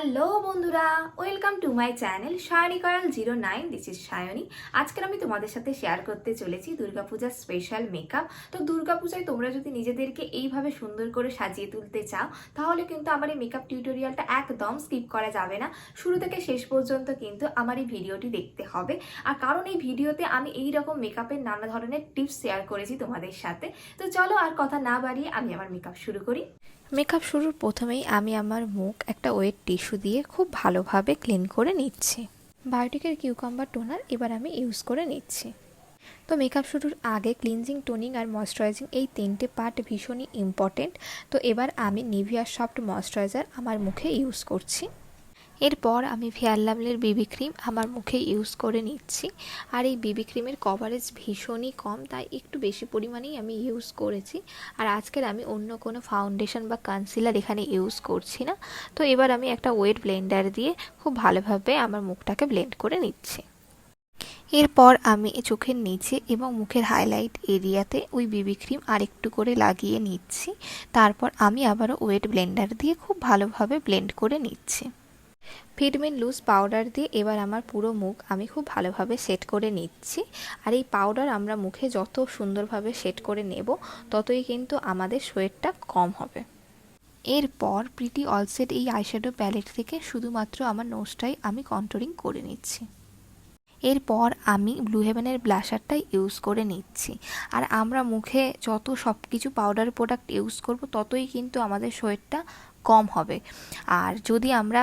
Hello বন্ধুরা, welcome to my channel Sayani করাল 09। This is Sayani. আজকের আমি তোমাদের সাথে শেয়ার করতে চলেছি দুর্গাপূজার স্পেশাল মেকআপ। তো দুর্গাপূজায় তোমরা যদি নিজেদেরকে এইভাবে সুন্দর করে সাজিয়ে তুলতে চাও, তাহলে কিন্তু আমার এই মেকআপ টিউটোরিয়ালটা একদম স্কিপ করা যাবে না। শুরু থেকে শেষ পর্যন্ত কিন্তু আমার এই ভিডিওটি দেখতে হবে। আর কারণ এই ভিডিওতে আমি এই রকম মেকআপের নানা ধরনের টিপস শেয়ার করেছি তোমাদের সাথে। তো চলো আর কথা না বাড়িয়ে আমি আমার মেকআপ শুরু করি। মেকআপ শুরুর প্রথমেই আমি আমার মুখ একটা ওয়েট টিস্যু দিয়ে খুব ভালোভাবে ক্লিন করে নিচ্ছি। বায়োটিকের কিউকাম্বার টোনার এবার আমি ইউজ করে নিচ্ছি। তো মেকআপ শুরুর আগে ক্লিনজিং, টোনিং আর ময়শ্চারাইজিং এই তিনটে পার্ট ভীষণই ইম্পর্টেন্ট। তো এবার আমি নিভিয়া সফট ময়শ্চারাইজার আমার মুখে ইউজ করছি। এরপর আমি ফেয়ার লাভলির বিবি ক্রিম আমার মুখে ইউজ করে নিচ্ছি। আর এই বিবি ক্রিমের কভারেজ ভীষণই কম, তাই একটু বেশি পরিমাণেই আমি ইউজ করেছি। আর আজকের আমি অন্য কোনো ফাউন্ডেশন বা কনসিলার এখানে ইউজ করছি না। তো এবার আমি একটা ওয়েট ব্লেন্ডার দিয়ে খুব ভালোভাবে আমার মুখটাকে ব্লেন্ড করে নিচ্ছি। এরপর আমি চোখের নিচে এবং মুখের হাইলাইট এরিয়াতে ওই বিবি ক্রিম আরেকটু করে লাগিয়ে নিচ্ছি। তারপর আমি আবারও ওয়েট ব্লেন্ডার দিয়ে খুব ভালোভাবে ব্লেন্ড করে নিচ্ছি। ফিটমিন লুজ পাউডার দিয়ে এবার আমার পুরো মুখ আমি খুব ভালোভাবে সেট করে নিচ্ছি। আর এই পাউডার আমরা মুখে যত সুন্দরভাবে সেট করে নেব, ততই কিন্তু আমাদের সোয়েটটা কম হবে। এরপর প্রিটি অলসেট এই আইশ্যাডো প্যালেট থেকে শুধুমাত্র আমার নোজটাই আমি কন্ট্রোলিং করে নিচ্ছি। এরপর আমি ব্লু হেভেনের ব্লাশারটাই ইউজ করে নিচ্ছি। আর আমরা মুখে যত সব কিছু পাউডার প্রোডাক্ট ইউজ করব, ততই কিন্তু আমাদের সোয়েটটা কম হবে। আর যদি আমরা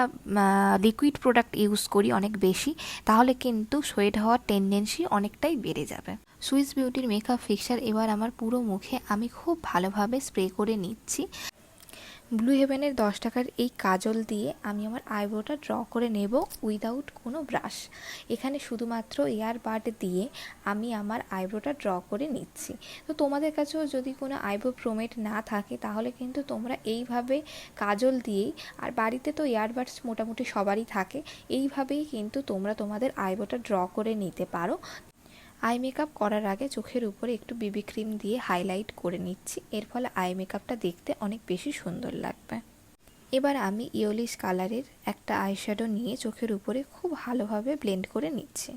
লিকুইড প্রোডাক্ট ইউজ করি অনেক বেশি, তাহলে কিন্তু সোয়েট হওয়ার টেন্ডেন্সি অনেকটাই বেড়ে যাবে। সুইস বিউটির মেকআপ ফিক্সার এবার আমার পুরো মুখে আমি খুব ভালোভাবে স্প্রে করে নিচ্ছি। ব্লু হেভেনের 10 টাকার এই কাজল দিয়ে আমি আমার আইব্রোটা ড্র করে নেব উইদাউট কোনো ব্রাশ। এখানে শুধুমাত্র এয়ার বাড দিয়ে আমি আমার আইব্রোটা ড্র করে নিচ্ছি। তো তোমাদের কাছেও যদি কোনো আইব্রো প্রোমেট না থাকে, তাহলে কিন্তু তোমরা এইভাবে কাজল দিয়েই, আর বাড়িতে তো ইয়ারবাডস মোটামুটি সবারই থাকে, এইভাবেই কিন্তু তোমরা তোমাদের আইব্রোটা ড্র করে নিতে পারো। আই মেকআপ করার আগে চোখের উপরে একটু বিবি ক্রিম দিয়ে হাইলাইট করে নিচ্ছি। এর ফলে আই মেকআপটা দেখতে অনেক বেশি সুন্দর লাগবে। এবার আমি ইয়েলোইশ কালারের একটা আইশ্যাডো নিয়ে চোখের উপরে খুব ভালোভাবে ব্লেন্ড করে নিচ্ছি।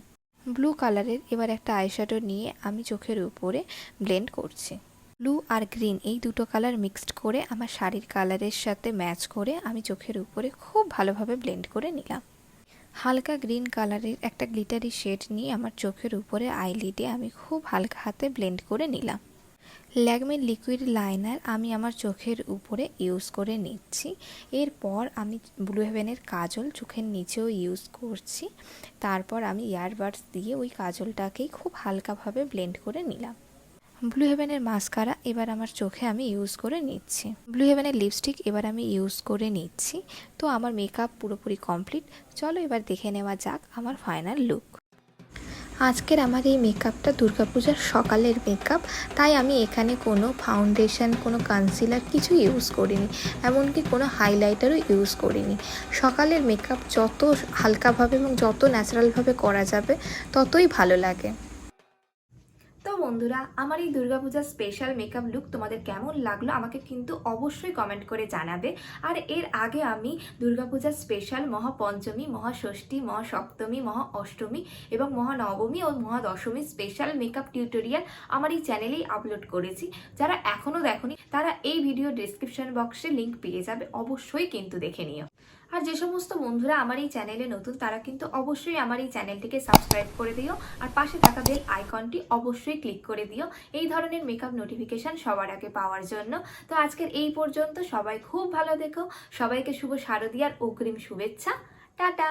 ব্লু কালারের এবার একটা আইশ্যাডো নিয়ে আমি চোখের উপরে ব্লেন্ড করছি। ব্লু আর গ্রিন এই দুটো কালার মিক্সড করে আমার শাড়ির কালারের সাথে ম্যাচ করে আমি চোখের উপরে খুব ভালোভাবে ব্লেন্ড করে নিলাম। হালকা গ্রিন কালারের একটা গ্লিটারি শেড নিয়ে আমার চোখের উপরে আইলিডে আমি খুব হালকা হাতে ব্লেন্ড করে নিলাম। ল্যাকমির লিকুইড লাইনার আমি আমার চোখের উপরে ইউজ করে নিচ্ছি। এরপর আমি ব্লু হেভেনের কাজল চোখের নিচেও ইউজ করছি। তারপর আমি ইয়ারবাডস দিয়ে ওই কাজলটাকেই খুব হালকাভাবে ব্লেন্ড করে নিলাম। ব্লু হেভেনের মাস্কারা এবার আমার চোখে আমি ইউজ করে নিচ্ছি। ব্লু হেভেনের লিপস্টিক এবার আমি ইউজ করে নিচ্ছি। তো আমার মেকআপ পুরোপুরি কমপ্লিট। চলো এবার দেখে নেওয়া যাক আমার ফাইনাল লুক। আজকের আমার এই মেকআপটা দুর্গাপূজার সকালের মেকআপ, তাই আমি এখানে কোনো ফাউন্ডেশন, কোনো কনসিলার কিছু ইউজ করিনি, এমনকি কোনো হাইলাইটারও ইউজ করিনি। সকালের মেকআপ যত হালকাভাবে এবং যত ন্যাচারালভাবে করা যাবে, ততই ভালো লাগে। তো বন্ধুরা, আমার এই দুর্গাপূজার স্পেশাল মেকআপ লুক তোমাদের কেমন লাগলো আমাকে কিন্তু অবশ্যই কমেন্ট করে জানাবে। আর এর আগে আমি দুর্গাপূজার স্পেশাল মহাপঞ্চমী, মহাষষ্ঠী, মহাসপ্তমী, মহা অষ্টমী এবং মহানবমী ও মহাদশমী স্পেশাল মেকআপ টিউটোরিয়াল আমার এই চ্যানেলেই আপলোড করেছি। যারা এখনও দেখোনি, তারা এই ভিডিও ডেসক্রিপশন বক্সে লিঙ্ক পেয়ে যাবে, অবশ্যই কিন্তু দেখে নিও। আর যে সমস্ত বন্ধুরা আমার এই চ্যানেলে নতুন, তারা কিন্তু অবশ্যই আমার এই চ্যানেলটিকে সাবস্ক্রাইব করে দিও। আর পাশে থাকা বেল আইকনটি অবশ্যই ক্লিক করে দিও এই ধরনের মেকআপ নোটিফিকেশন সবার আগে পাওয়ার জন্য। তো আজকের এই পর্যন্ত, সবাই খুব ভালো থেকো। সবাইকে শুভ শারদীয়ার অগ্রিম শুভেচ্ছা। টাটা।